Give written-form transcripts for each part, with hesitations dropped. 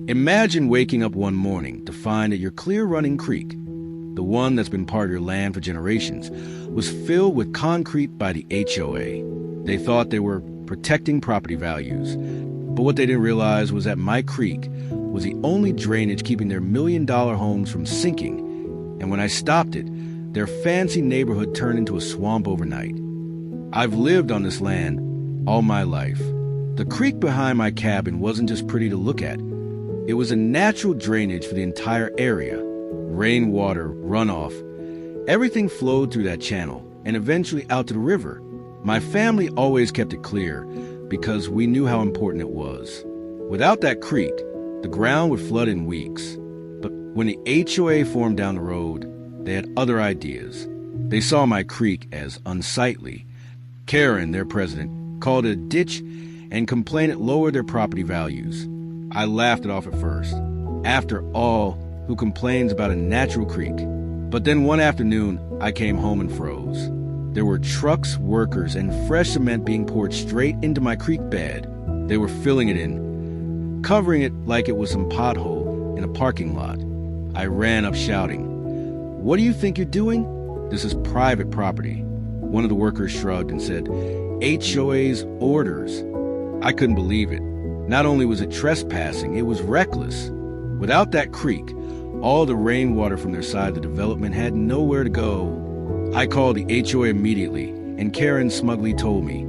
Imagine waking up one morning to find that your clear-running creek, the one that's been part of your land for generations, was filled with concrete by the HOA. They thought they were protecting property values, but what they didn't realize was that my creek was the only drainage keeping their million-dollar homes from sinking, and when I stopped it, their fancy neighborhood turned into a swamp overnight. I've lived on this land all my life. The creek behind my cabin wasn't just pretty to look at. It was a natural drainage for the entire area. Rainwater, runoff, everything flowed through that channel and eventually out to the river. My family always kept it clear because we knew how important it was. Without that creek, the ground would flood in weeks. But when the HOA formed down the road, they had other ideas. They saw my creek as unsightly. Karen, their president, called it a ditch and complained it lowered their property values. I laughed it off at first. After all, who complains about a natural creek? But then one afternoon, I came home and froze. There were trucks, workers, and fresh cement being poured straight into my creek bed. They were filling it in, covering it like it was some pothole in a parking lot. I ran up shouting, "What do you think you're doing? This is private property." One of the workers shrugged and said, "HOA's orders." I couldn't believe it. Not only was it trespassing, it was reckless. Without that creek, all the rainwater from their side of the development had nowhere to go. I called the HOA immediately, and Karen smugly told me,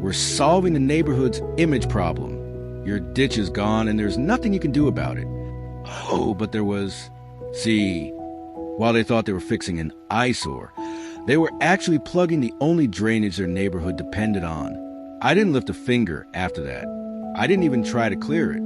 "We're solving the neighborhood's image problem. Your ditch is gone, and there's nothing you can do about it." Oh, but there was. See, while they thought they were fixing an eyesore, they were actually plugging the only drainage their neighborhood depended on. I didn't lift a finger after that. I didn't even try to clear it.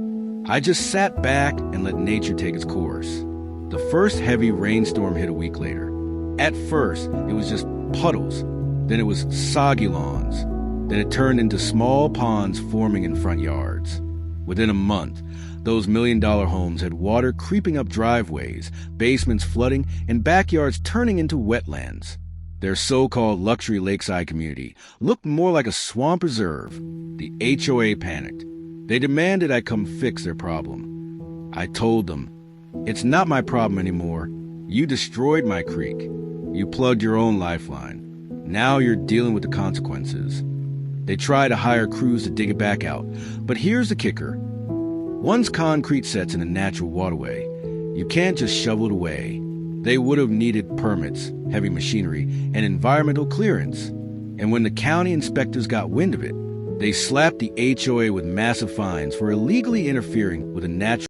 I just sat back and let nature take its course. The first heavy rainstorm hit a week later. At first, it was just puddles. Then it was soggy lawns. Then it turned into small ponds forming in front yards. Within a month, those million-dollar homes had water creeping up driveways, basements flooding, and backyards turning into wetlands. Their so-called luxury lakeside community looked more like a swamp reserve. The HOA panicked. They demanded I come fix their problem. I told them, "It's not my problem anymore. You destroyed my creek. You plugged your own lifeline. Now you're dealing with the consequences." They tried to hire crews to dig it back out. But here's the kicker. Once concrete sets in a natural waterway, you can't just shovel it away. They would have needed permits, heavy machinery, and environmental clearance. And when the county inspectors got wind of it, they slapped the HOA with massive fines for illegally interfering with a natural